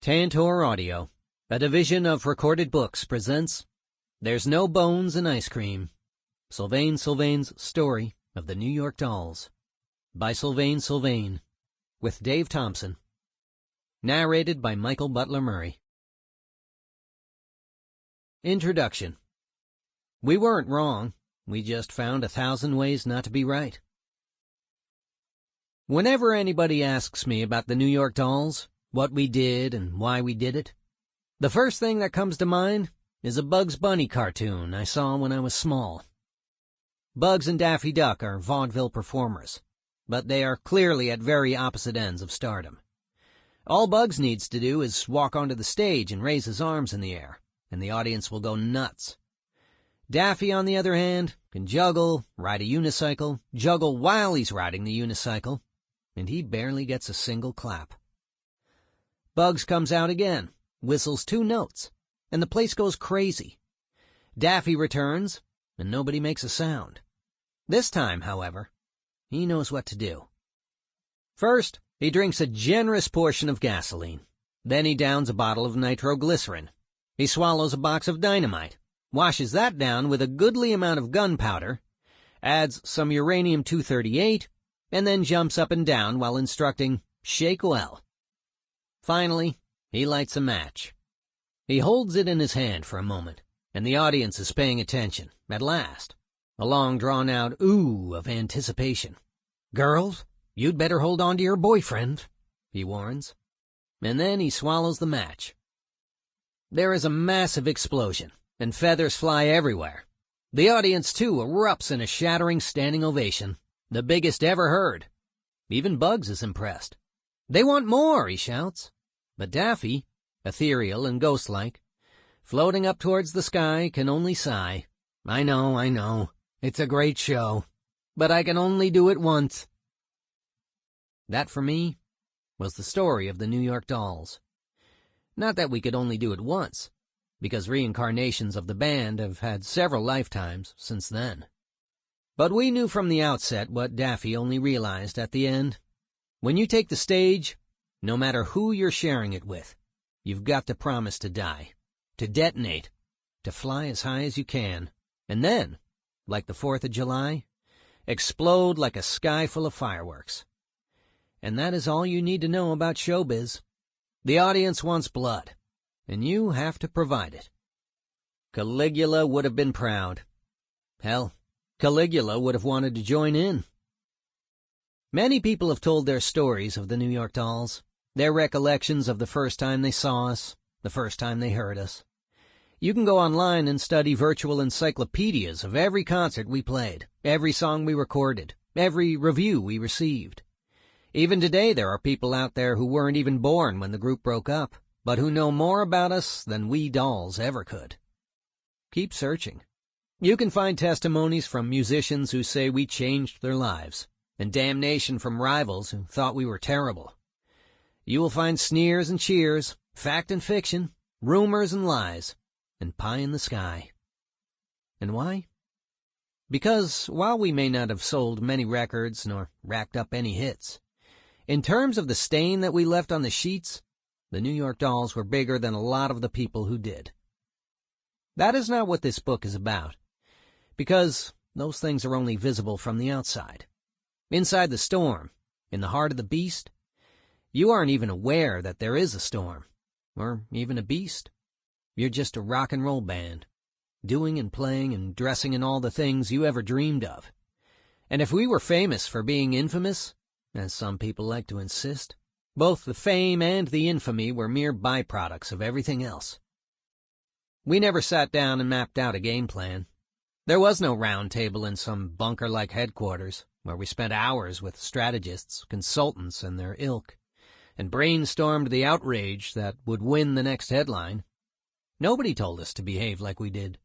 Tantor Audio, a division of Recorded Books, presents There's No Bones in Ice Cream, Sylvain Sylvain's Story of the New York Dolls, by Sylvain Sylvain, with Dave Thompson. Narrated by Michael Butler Murray. Introduction. We weren't wrong. We just found 1,000 ways not to be right. Whenever anybody asks me about the New York Dolls, what we did and why we did it, the first thing that comes to mind is a Bugs Bunny cartoon I saw when I was small. Bugs and Daffy Duck are vaudeville performers, but they are clearly at very opposite ends of stardom. All Bugs needs to do is walk onto the stage and raise his arms in the air, and the audience will go nuts. Daffy, on the other hand, can juggle, ride a unicycle, juggle while he's riding the unicycle, and he barely gets a single clap. Bugs comes out again, whistles 2 notes, and the place goes crazy. Daffy returns, and nobody makes a sound. This time, however, he knows what to do. First, he drinks a generous portion of gasoline. Then he downs a bottle of nitroglycerin. He swallows a box of dynamite, washes that down with a goodly amount of gunpowder, adds some uranium-238, and then jumps up and down while instructing, "Shake well." Finally, he lights a match. He holds it in his hand for a moment, and the audience is paying attention, at last. A long drawn-out ooh of anticipation. "Girls, you'd better hold on to your boyfriend," he warns. And then he swallows the match. There is a massive explosion, and feathers fly everywhere. The audience, too, erupts in a shattering standing ovation, the biggest ever heard. Even Bugs is impressed. "They want more," he shouts. But Daffy, ethereal and ghost-like, floating up towards the sky, can only sigh. I know, it's a great show, but I can only do it once." That, for me, was the story of the New York Dolls. Not that we could only do it once, because reincarnations of the band have had several lifetimes since then. But we knew from the outset what Daffy only realized at the end. When you take the stage, no matter who you're sharing it with, you've got to promise to die, to detonate, to fly as high as you can, and then, like the 4th of July, explode like a sky full of fireworks. And that is all you need to know about showbiz. The audience wants blood, and you have to provide it. Caligula would have been proud. Hell, Caligula would have wanted to join in. Many people have told their stories of the New York Dolls, their recollections of the first time they saw us, the first time they heard us. You can go online and study virtual encyclopedias of every concert we played, every song we recorded, every review we received. Even today there are people out there who weren't even born when the group broke up, but who know more about us than we dolls ever could. Keep searching. You can find testimonies from musicians who say we changed their lives, and damnation from rivals who thought we were terrible. You will find sneers and cheers, fact and fiction, rumors and lies, and pie in the sky. And why? Because while we may not have sold many records nor racked up any hits, in terms of the stain that we left on the sheets, the New York Dolls were bigger than a lot of the people who did. That is not what this book is about, because those things are only visible from the outside. Inside the storm, in the heart of the beast, you aren't even aware that there is a storm, or even a beast. You're just a rock and roll band, doing and playing and dressing in all the things you ever dreamed of. And if we were famous for being infamous, as some people like to insist, both the fame and the infamy were mere byproducts of everything else. We never sat down and mapped out a game plan. There was no round table in some bunker-like headquarters, where we spent hours with strategists, consultants, and their ilk, and brainstormed the outrage that would win the next headline. Nobody told us to behave like we did.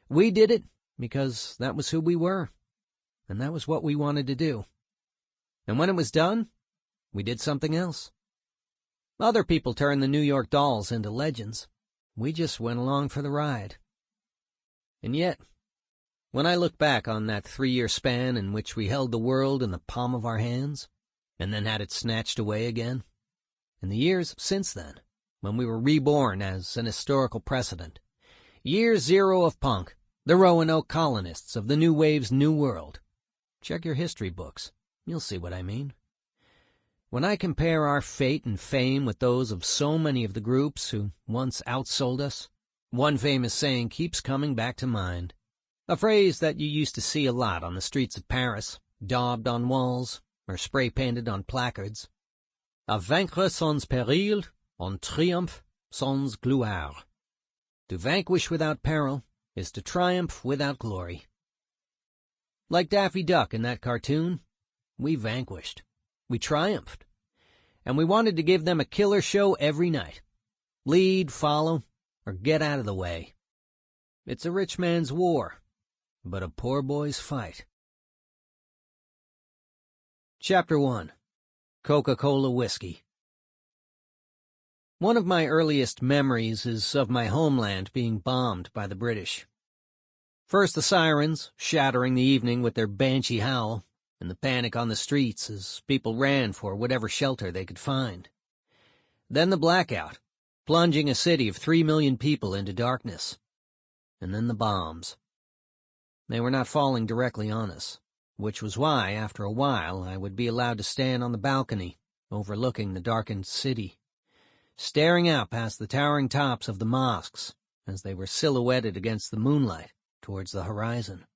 We did it because that was who we were, and that was what we wanted to do. And when it was done, we did something else. Other people turned the New York Dolls into legends. We just went along for the ride. And yet, when I look back on that 3-year span in which we held the world in the palm of our hands, and then had it snatched away again, and the years since then, when we were reborn as an historical precedent. Year zero of punk, the Roanoke colonists of the New Wave's New World. Check your history books. You'll see what I mean. When I compare our fate and fame with those of so many of the groups who once outsold us, one famous saying keeps coming back to mind. A phrase that you used to see a lot on the streets of Paris, daubed on walls, or spray-painted on placards. À vaincre sans péril, en triomphe sans gloire. To vanquish without peril is to triumph without glory. Like Daffy Duck in that cartoon, we vanquished. We triumphed. And we wanted to give them a killer show every night. Lead, follow, or get out of the way. It's a rich man's war, but a poor boy's fight. Chapter 1. Coca-Cola Whiskey. One of my earliest memories is of my homeland being bombed by the British. First the sirens, shattering the evening with their banshee howl, and the panic on the streets as people ran for whatever shelter they could find. Then the blackout, plunging a city of 3 million people into darkness. And then the bombs. They were not falling directly on us, which was why, after a while, I would be allowed to stand on the balcony, overlooking the darkened city, staring out past the towering tops of the mosques as they were silhouetted against the moonlight towards the horizon.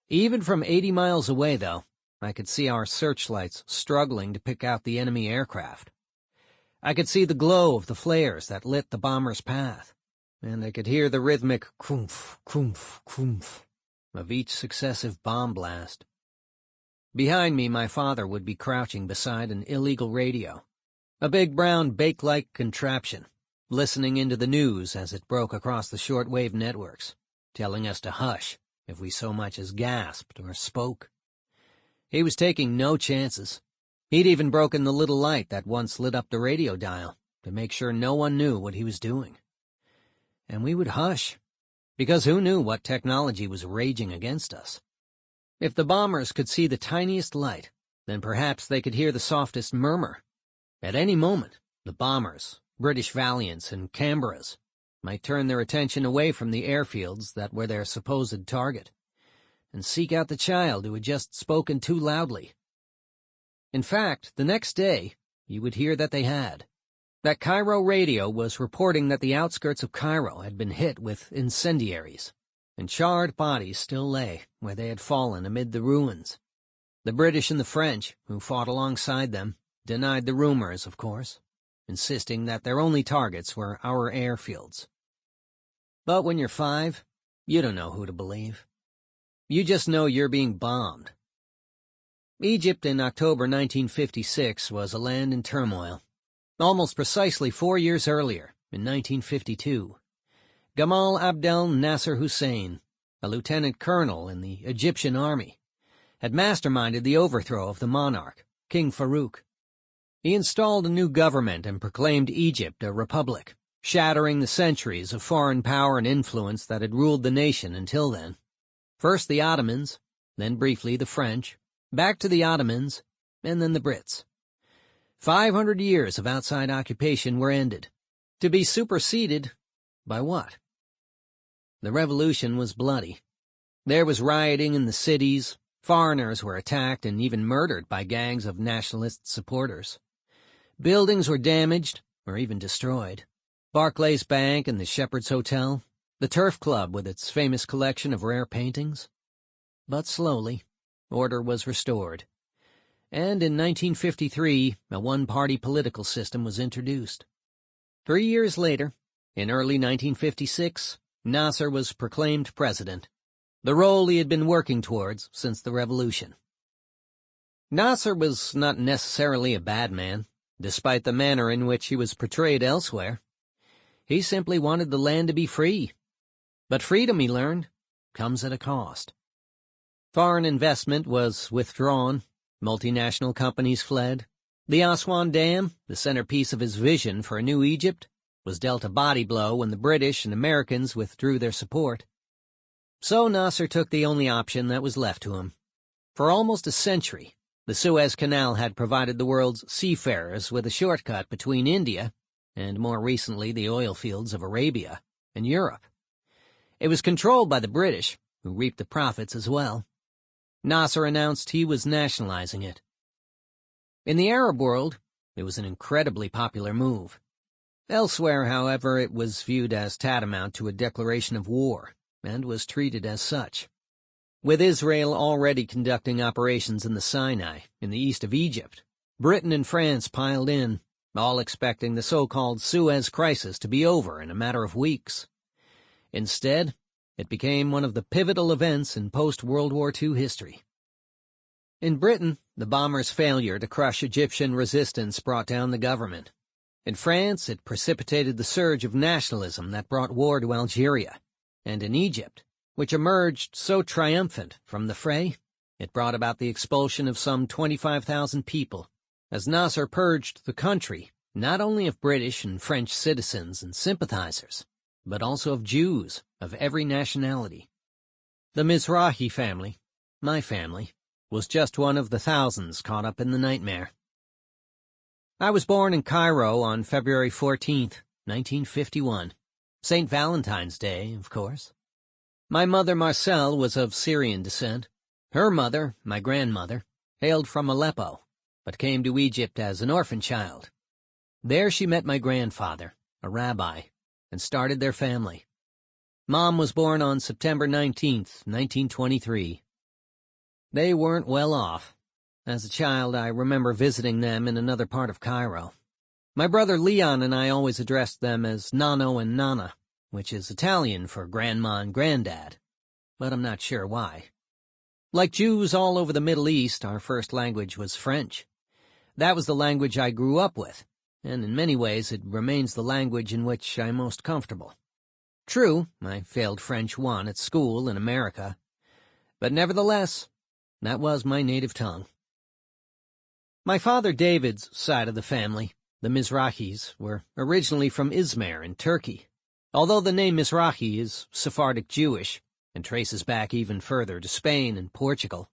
Even from 80 miles away, though, I could see our searchlights struggling to pick out the enemy aircraft. I could see the glow of the flares that lit the bomber's path, and I could hear the rhythmic croomph, croomph, croomph of each successive bomb blast. Behind me, my father would be crouching beside an illegal radio, a big brown bake-like contraption, listening into the news as it broke across the shortwave networks, telling us to hush if we so much as gasped or spoke. He was taking no chances. He'd even broken the little light that once lit up the radio dial to make sure no one knew what he was doing. And we would hush, because who knew what technology was raging against us? If the bombers could see the tiniest light, then perhaps they could hear the softest murmur. At any moment, the bombers, British Valiants and Canberras, might turn their attention away from the airfields that were their supposed target, and seek out the child who had just spoken too loudly. In fact, the next day, you would hear that they had. That Cairo radio was reporting that the outskirts of Cairo had been hit with incendiaries, and charred bodies still lay where they had fallen amid the ruins. The British and the French, who fought alongside them, denied the rumors, of course, insisting that their only targets were our airfields. But when you're 5, you don't know who to believe. You just know you're being bombed. Egypt in October 1956 was a land in turmoil. Almost precisely 4 years earlier, in 1952, Gamal Abdel Nasser Hussein, a lieutenant colonel in the Egyptian army, had masterminded the overthrow of the monarch, King Farouk. He installed a new government and proclaimed Egypt a republic, shattering the centuries of foreign power and influence that had ruled the nation until then. First the Ottomans, then briefly the French, back to the Ottomans, and then the Brits. 500 years of outside occupation were ended, to be superseded by what? The revolution was bloody. There was rioting in the cities, foreigners were attacked and even murdered by gangs of nationalist supporters. Buildings were damaged, or even destroyed. Barclays Bank and the Shepherd's Hotel, the Turf Club with its famous collection of rare paintings. But slowly, order was restored. And in 1953, a one-party political system was introduced. 3 years later, in early 1956, Nasser was proclaimed president, the role he had been working towards since the revolution. Nasser was not necessarily a bad man, despite the manner in which he was portrayed elsewhere. He simply wanted the land to be free. But freedom, he learned, comes at a cost. Foreign investment was withdrawn, multinational companies fled. The Aswan Dam, the centerpiece of his vision for a new Egypt, was dealt a body blow when the British and Americans withdrew their support. So Nasser took the only option that was left to him. For almost a century, the Suez Canal had provided the world's seafarers with a shortcut between India and more recently the oil fields of Arabia and Europe. It was controlled by the British, who reaped the profits as well. Nasser announced he was nationalizing it. In the Arab world, it was an incredibly popular move. Elsewhere, however, it was viewed as tantamount to a declaration of war, and was treated as such. With Israel already conducting operations in the Sinai, in the east of Egypt, Britain and France piled in, all expecting the so-called Suez Crisis to be over in a matter of weeks. Instead, it became one of the pivotal events in post-World War II history. In Britain, the bombers' failure to crush Egyptian resistance brought down the government. In France, it precipitated the surge of nationalism that brought war to Algeria. And in Egypt, which emerged so triumphant from the fray, it brought about the expulsion of some 25,000 people, as Nasser purged the country not only of British and French citizens and sympathizers, but also of Jews of every nationality. The Mizrahi family, my family, was just one of the thousands caught up in the nightmare. I was born in Cairo on February 14th, 1951. St. Valentine's Day, of course. My mother, Marcelle, was of Syrian descent. Her mother, my grandmother, hailed from Aleppo, but came to Egypt as an orphan child. There she met my grandfather, a rabbi, and started their family. Mom was born on September 19th, 1923. They weren't well off. As a child, I remember visiting them in another part of Cairo. My brother Leon and I always addressed them as Nonno and Nana, which is Italian for grandma and granddad, but I'm not sure why. Like Jews all over the Middle East, our first language was French. That was the language I grew up with, and in many ways it remains the language in which I'm most comfortable. True, I failed French 1 at school in America, but nevertheless, that was my native tongue. My father David's side of the family, the Mizrahis, were originally from Izmir in Turkey, although the name Mizrahi is Sephardic Jewish and traces back even further to Spain and Portugal.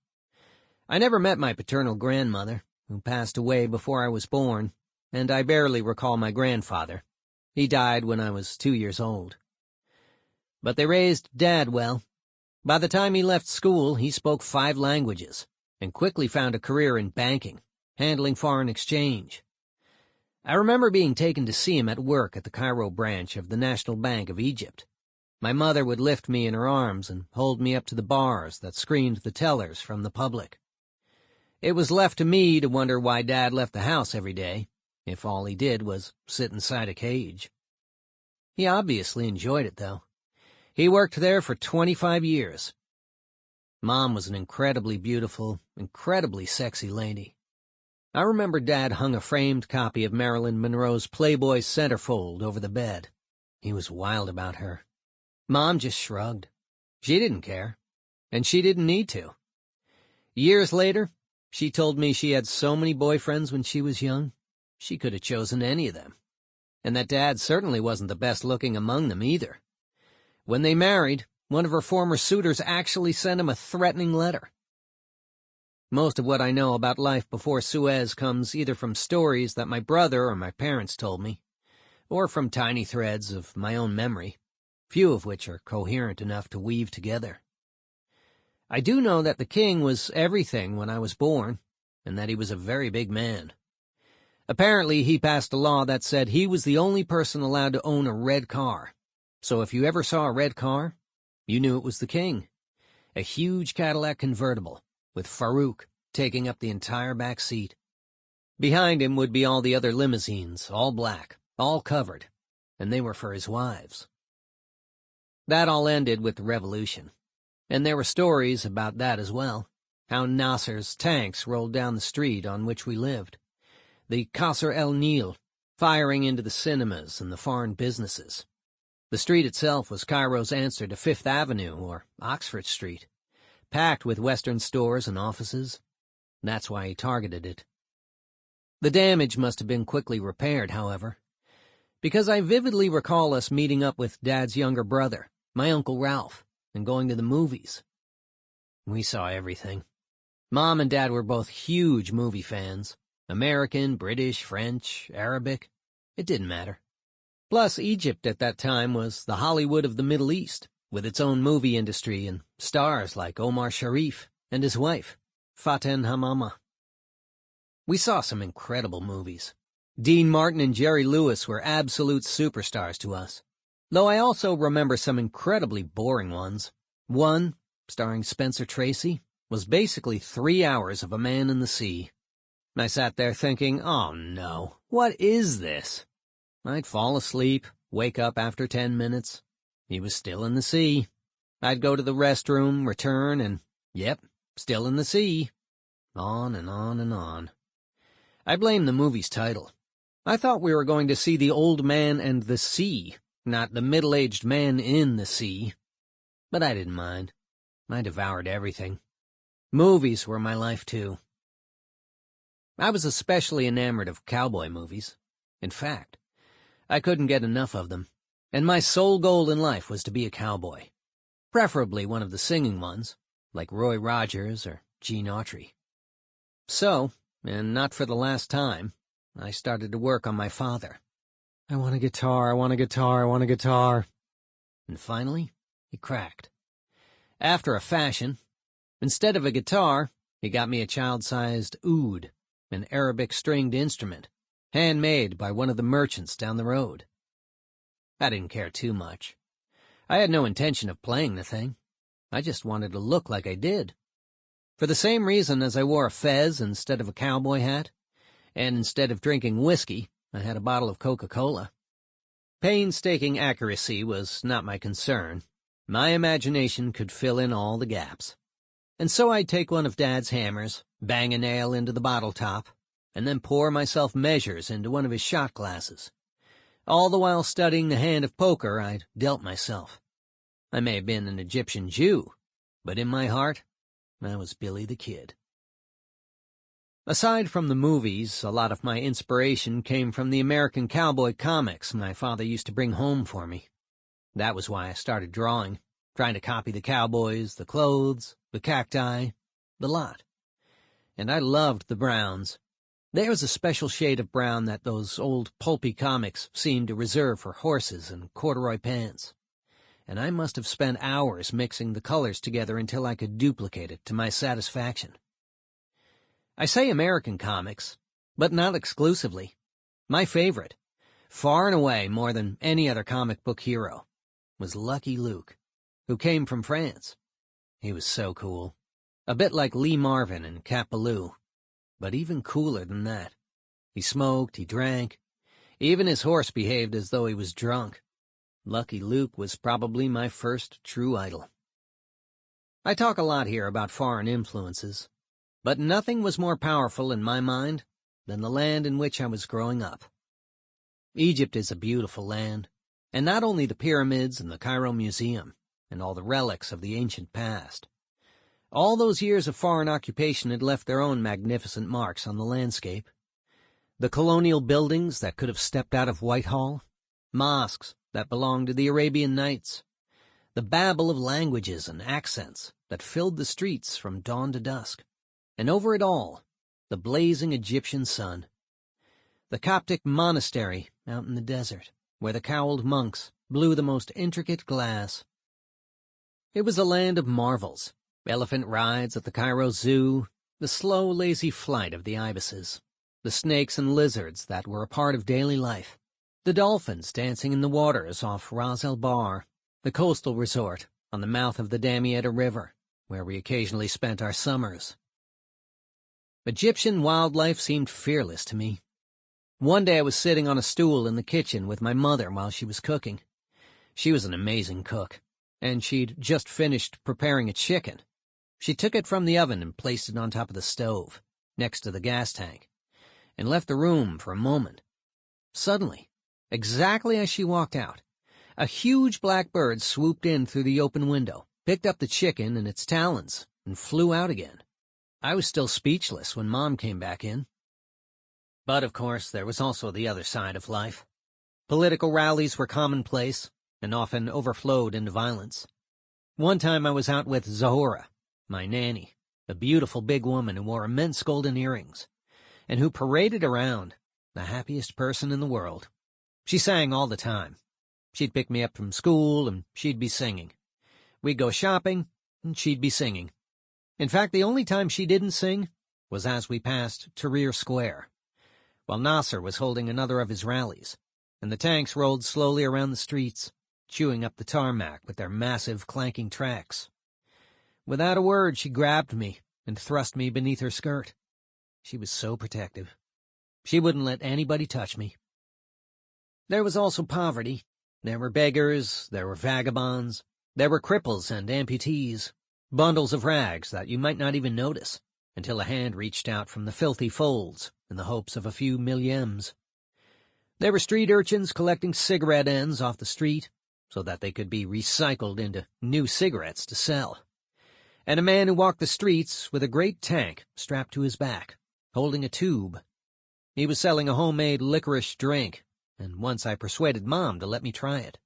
I never met my paternal grandmother, who passed away before I was born, and I barely recall my grandfather. He died when I was 2 years old. But they raised Dad well. By the time he left school, he spoke 5 languages and quickly found a career in banking, handling foreign exchange. I remember being taken to see him at work at the Cairo branch of the National Bank of Egypt. My mother would lift me in her arms and hold me up to the bars that screened the tellers from the public. It was left to me to wonder why Dad left the house every day, if all he did was sit inside a cage. He obviously enjoyed it, though. He worked there for 25 years. Mom was an incredibly beautiful, incredibly sexy lady. I remember Dad hung a framed copy of Marilyn Monroe's Playboy centerfold over the bed. He was wild about her. Mom just shrugged. She didn't care, and she didn't need to. Years later, she told me she had so many boyfriends when she was young, she could have chosen any of them, and that Dad certainly wasn't the best-looking among them either. When they married, one of her former suitors actually sent him a threatening letter. Most of what I know about life before Suez comes either from stories that my brother or my parents told me, or from tiny threads of my own memory, few of which are coherent enough to weave together. I do know that the king was everything when I was born, and that he was a very big man. Apparently, he passed a law that said he was the only person allowed to own a red car. So if you ever saw a red car, you knew it was the king. A huge Cadillac convertible, with Farouk taking up the entire back seat. Behind him would be all the other limousines, all black, all covered, and they were for his wives. That all ended with the revolution, and there were stories about that as well, how Nasser's tanks rolled down the street on which we lived, the Qasr el-Nil, firing into the cinemas and the foreign businesses. The street itself was Cairo's answer to Fifth Avenue or Oxford Street, packed with Western stores and offices. That's why he targeted it. The damage must have been quickly repaired, however, because I vividly recall us meeting up with Dad's younger brother, my Uncle Ralph, and going to the movies. We saw everything. Mom and Dad were both huge movie fans. American, British, French, Arabic. It didn't matter. Plus, Egypt at that time was the Hollywood of the Middle East, with its own movie industry and stars like Omar Sharif and his wife, Faten Hamama. We saw some incredible movies. Dean Martin and Jerry Lewis were absolute superstars to us, though I also remember some incredibly boring ones. One, starring Spencer Tracy, was basically 3 hours of a man in the sea. I sat there thinking, oh no, what is this? I'd fall asleep, wake up after 10 minutes. He was still in the sea. I'd go to the restroom, return, and, yep, still in the sea. On and on and on. I blame the movie's title. I thought we were going to see the old man and the sea, not the middle-aged man in the sea. But I didn't mind. I devoured everything. Movies were my life, too. I was especially enamored of cowboy movies. In fact, I couldn't get enough of them, and my sole goal in life was to be a cowboy, preferably one of the singing ones, like Roy Rogers or Gene Autry. So, and not for the last time, I started to work on my father. I want a guitar, I want a guitar, I want a guitar. And finally, he cracked. After a fashion, instead of a guitar, he got me a child-sized oud, an Arabic stringed instrument, handmade by one of the merchants down the road. I didn't care too much. I had no intention of playing the thing. I just wanted to look like I did. For the same reason as I wore a fez instead of a cowboy hat, and instead of drinking whiskey, I had a bottle of Coca-Cola. Painstaking accuracy was not my concern. My imagination could fill in all the gaps. And so I'd take one of Dad's hammers, bang a nail into the bottle top, and then pour myself measures into one of his shot glasses. All the while studying the hand of poker I'd dealt myself. I may have been an Egyptian Jew, but in my heart, I was Billy the Kid. Aside from the movies, a lot of my inspiration came from the American cowboy comics my father used to bring home for me. That was why I started drawing, trying to copy the cowboys, the clothes, the cacti, the lot. And I loved the browns. There's a special shade of brown that those old pulpy comics seemed to reserve for horses and corduroy pants. And I must have spent hours mixing the colors together until I could duplicate it to my satisfaction. I say American comics, but not exclusively. My favorite, far and away more than any other comic book hero, was Lucky Luke, who came from France. He was so cool, a bit like Lee Marvin and Cat Ballou, but even cooler than that. He smoked, he drank, even his horse behaved as though he was drunk. Lucky Luke was probably my first true idol. I talk a lot here about foreign influences, but nothing was more powerful in my mind than the land in which I was growing up. Egypt is a beautiful land, and not only the pyramids and the Cairo Museum and all the relics of the ancient past. All those years of foreign occupation had left their own magnificent marks on the landscape. The colonial buildings that could have stepped out of Whitehall, mosques that belonged to the Arabian Nights, the babble of languages and accents that filled the streets from dawn to dusk, and over it all, the blazing Egyptian sun. The Coptic monastery out in the desert, where the cowled monks blew the most intricate glass. It was a land of marvels, elephant rides at the Cairo Zoo, the slow, lazy flight of the ibises, the snakes and lizards that were a part of daily life, the dolphins dancing in the waters off Ras El Bar, the coastal resort on the mouth of the Damietta River, where we occasionally spent our summers. Egyptian wildlife seemed fearless to me. One day I was sitting on a stool in the kitchen with my mother while she was cooking. She was an amazing cook, and she'd just finished preparing a chicken. She took it from the oven and placed it on top of the stove, next to the gas tank, and left the room for a moment. Suddenly, exactly as she walked out, a huge black bird swooped in through the open window, picked up the chicken in its talons, and flew out again. I was still speechless when Mom came back in. But, of course, there was also the other side of life. Political rallies were commonplace and often overflowed into violence. One time I was out with Zahora, my nanny, a beautiful big woman who wore immense golden earrings, and who paraded around, the happiest person in the world. She sang all the time. She'd pick me up from school, and she'd be singing. We'd go shopping, and she'd be singing. In fact, the only time she didn't sing was as we passed Tahrir Square, while Nasser was holding another of his rallies, and the tanks rolled slowly around the streets, chewing up the tarmac with their massive, clanking tracks. Without a word, she grabbed me and thrust me beneath her skirt. She was so protective. She wouldn't let anybody touch me. There was also poverty. There were beggars, there were vagabonds, there were cripples and amputees, bundles of rags that you might not even notice until a hand reached out from the filthy folds in the hopes of a few millions. There were street urchins collecting cigarette ends off the street so that they could be recycled into new cigarettes to sell, and a man who walked the streets with a great tank strapped to his back, holding a tube. He was selling a homemade licorice drink, and once I persuaded Mom to let me try it.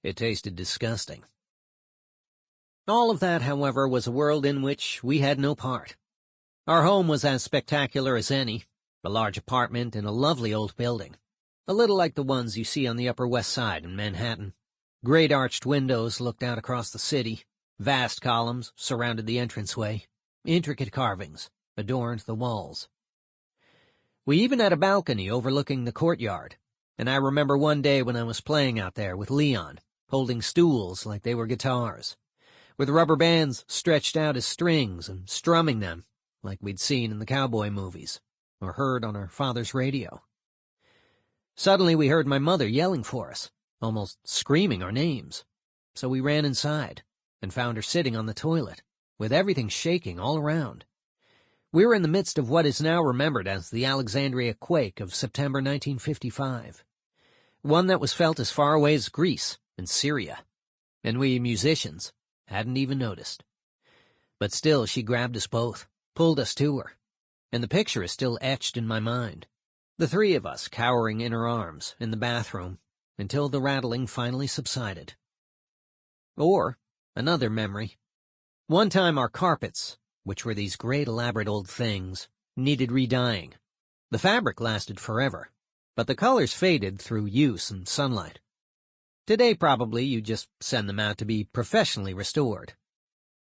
It tasted disgusting. All of that, however, was a world in which we had no part. Our home was as spectacular as any, a large apartment in a lovely old building, a little like the ones you see on the Upper West Side in Manhattan. Great arched windows looked out across the city, vast columns surrounded the entranceway, intricate carvings adorned the walls. We even had a balcony overlooking the courtyard, and I remember one day when I was playing out there with Leon, holding stools like they were guitars, with rubber bands stretched out as strings and strumming them like we'd seen in the cowboy movies or heard on our father's radio. Suddenly we heard my mother yelling for us, almost screaming our names, so we ran inside and found her sitting on the toilet, with everything shaking all around. We were in the midst of what is now remembered as the Alexandria quake of September 1955, one that was felt as far away as Greece and Syria, and we musicians hadn't even noticed. But still she grabbed us both, pulled us to her, and the picture is still etched in my mind. The three of us cowering in her arms in the bathroom until the rattling finally subsided. Or another memory. One time our carpets, which were these great elaborate old things, needed re-dyeing. The fabric lasted forever, but the colors faded through use and sunlight. Today probably you just send them out to be professionally restored.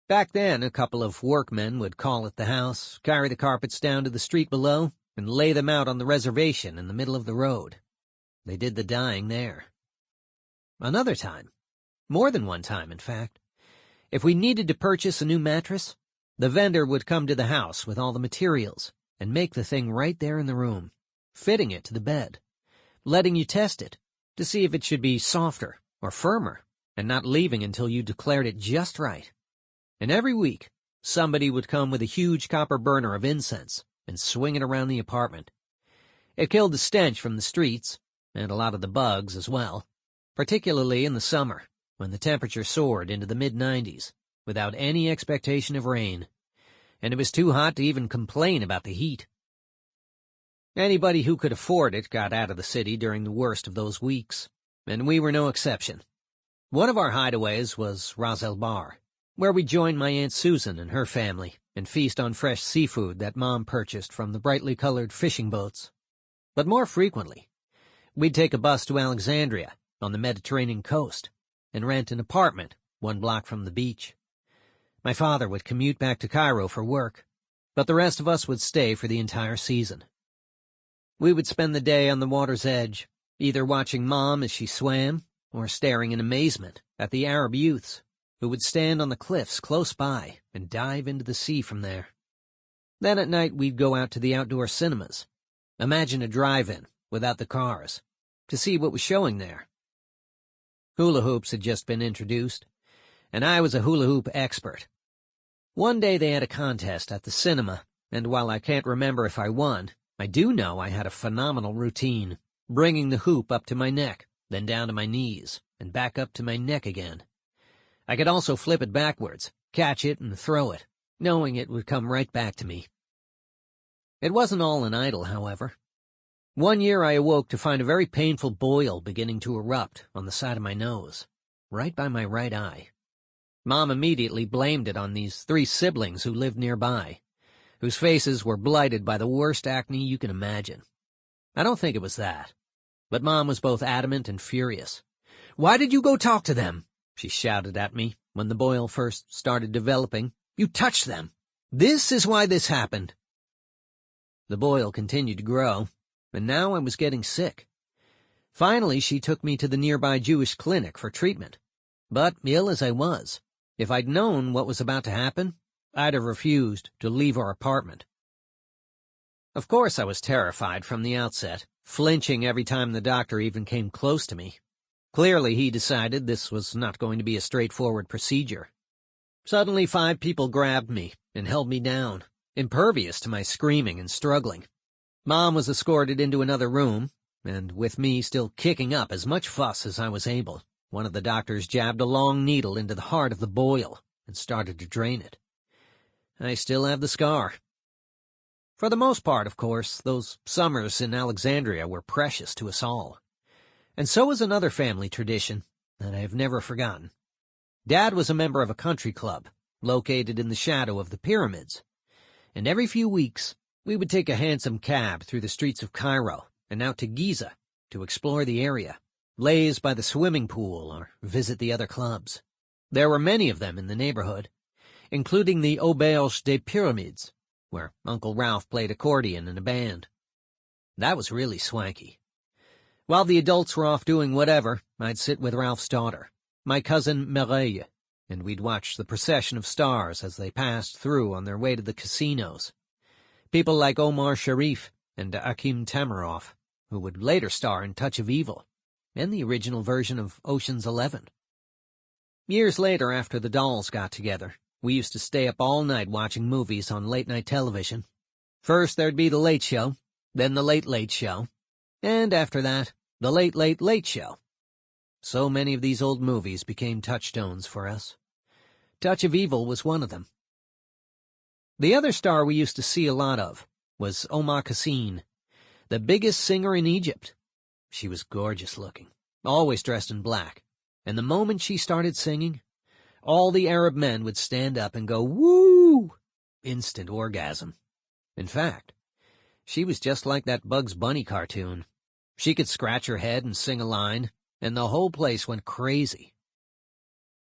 Back then a couple of workmen would call at the house, carry the carpets down to the street below, and lay them out on the reservation in the middle of the road. They did the dyeing there. Another time, more than one time in fact, if we needed to purchase a new mattress, the vendor would come to the house with all the materials and make the thing right there in the room, fitting it to the bed, letting you test it to see if it should be softer or firmer, and not leaving until you declared it just right. And every week, somebody would come with a huge copper burner of incense and swing it around the apartment. It killed the stench from the streets, and a lot of the bugs as well, particularly in the summer, when the temperature soared into the mid-90s, without any expectation of rain, and it was too hot to even complain about the heat. Anybody who could afford it got out of the city during the worst of those weeks, and we were no exception. One of our hideaways was Ras El Bar, where we joined my Aunt Susan and her family and feast on fresh seafood that Mom purchased from the brightly colored fishing boats. But more frequently, we'd take a bus to Alexandria on the Mediterranean coast and rent an apartment 1 block from the beach. My father would commute back to Cairo for work, but the rest of us would stay for the entire season. We would spend the day on the water's edge, either watching Mom as she swam or staring in amazement at the Arab youths who would stand on the cliffs close by and dive into the sea from there. Then at night we'd go out to the outdoor cinemas. Imagine a drive-in without the cars, to see what was showing there. Hula hoops had just been introduced, and I was a hula hoop expert. One day they had a contest at the cinema, and while I can't remember if I won, I do know I had a phenomenal routine, bringing the hoop up to my neck, then down to my knees, and back up to my neck again. I could also flip it backwards, catch it, and throw it, knowing it would come right back to me. It wasn't all an idol, however. One year I awoke to find a very painful boil beginning to erupt on the side of my nose, right by my right eye. Mom immediately blamed it on these 3 siblings who lived nearby, whose faces were blighted by the worst acne you can imagine. I don't think it was that, But Mom was both adamant and furious. "Why did you go talk to them?" she shouted at me when the boil first started developing. "You touched them. This is why this happened." The boil continued to grow, and now I was getting sick. Finally, she took me to the nearby Jewish clinic for treatment. But, ill as I was, if I'd known what was about to happen, I'd have refused to leave our apartment. Of course I was terrified from the outset, flinching every time the doctor even came close to me. Clearly he decided this was not going to be a straightforward procedure. Suddenly 5 people grabbed me and held me down, impervious to my screaming and struggling. Mom was escorted into another room, and with me still kicking up as much fuss as I was able, one of the doctors jabbed a long needle into the heart of the boil and started to drain it. I still have the scar. For the most part, of course, those summers in Alexandria were precious to us all. And so is another family tradition that I have never forgotten. Dad was a member of a country club, located in the shadow of the pyramids, and every few weeks we would take a hansom cab through the streets of Cairo and out to Giza to explore the area, laze by the swimming pool, or visit the other clubs. There were many of them in the neighborhood, including the Auberge des Pyramides, where Uncle Ralph played accordion in a band. That was really swanky. While the adults were off doing whatever, I'd sit with Ralph's daughter, my cousin Mireille, and we'd watch the procession of stars as they passed through on their way to the casinos. People like Omar Sharif and Akim Tamiroff, who would later star in Touch of Evil, and the original version of Ocean's 11. Years later, after the dolls got together, we used to stay up all night watching movies on late-night television. First there'd be The Late Show, then The Late Late Show, and after that, The Late Late Late Show. So many of these old movies became touchstones for us. Touch of Evil was one of them. The other star we used to see a lot of was Omar Kassin, the biggest singer in Egypt. She was gorgeous-looking, always dressed in black, and the moment she started singing, all the Arab men would stand up and go, "Woo!" Instant orgasm. In fact, she was just like that Bugs Bunny cartoon. She could scratch her head and sing a line, and the whole place went crazy.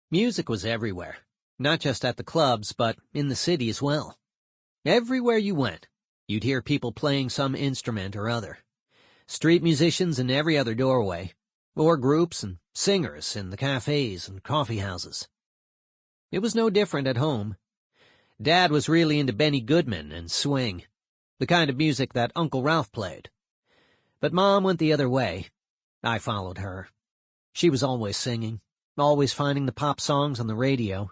Music was everywhere, not just at the clubs, but in the city as well. Everywhere you went, you'd hear people playing some instrument or other. Street musicians in every other doorway, or groups and singers in the cafes and coffee houses. It was no different at home. Dad was really into Benny Goodman and swing, the kind of music that Uncle Ralph played. But Mom went the other way. I followed her. She was always singing, always finding the pop songs on the radio,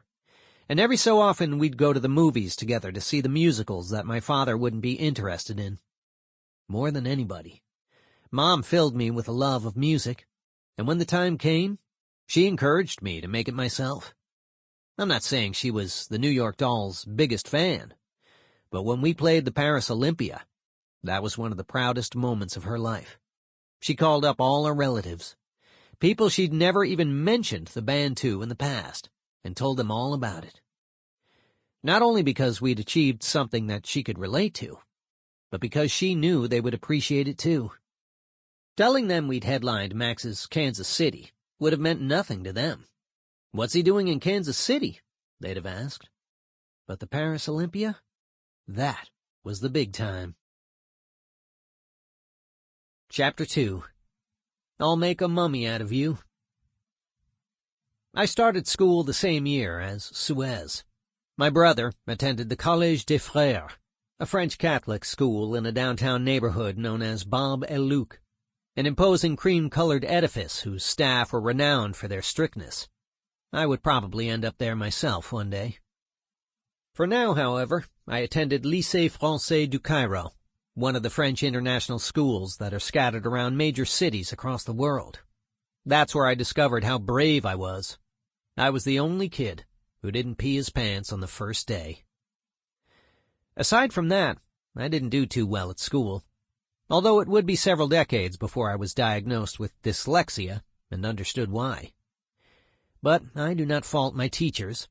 and every so often we'd go to the movies together to see the musicals that my father wouldn't be interested in. More than anybody, Mom filled me with a love of music, and when the time came, she encouraged me to make it myself. I'm not saying she was the New York Dolls' biggest fan, but when we played the Paris Olympia, that was one of the proudest moments of her life. She called up all her relatives, people she'd never even mentioned the band to in the past, and told them all about it. Not only because we'd achieved something that she could relate to, but because she knew they would appreciate it too. Telling them we'd headlined Max's Kansas City would have meant nothing to them. "What's he doing in Kansas City?" they'd have asked. But the Paris Olympia? That was the big time. Chapter 2. I'll Make a Mummy Out of You. I started school the same year as Suez. My brother attended the Collège des Frères, a French Catholic school in a downtown neighborhood known as Bab-el-Louk, an imposing cream-colored edifice whose staff were renowned for their strictness. I would probably end up there myself one day. For now, however, I attended Lycée Français du Cairo, one of the French international schools that are scattered around major cities across the world. That's where I discovered how brave I was. I was the only kid who didn't pee his pants on the first day. Aside from that, I didn't do too well at school, although it would be several decades before I was diagnosed with dyslexia and understood why. But I do not fault my teachers.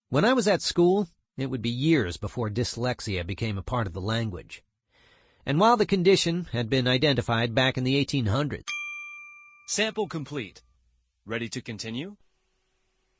When I was at school, it would be years before dyslexia became a part of the language. And while the condition had been identified back in the 1800s, Sample complete. Ready to continue?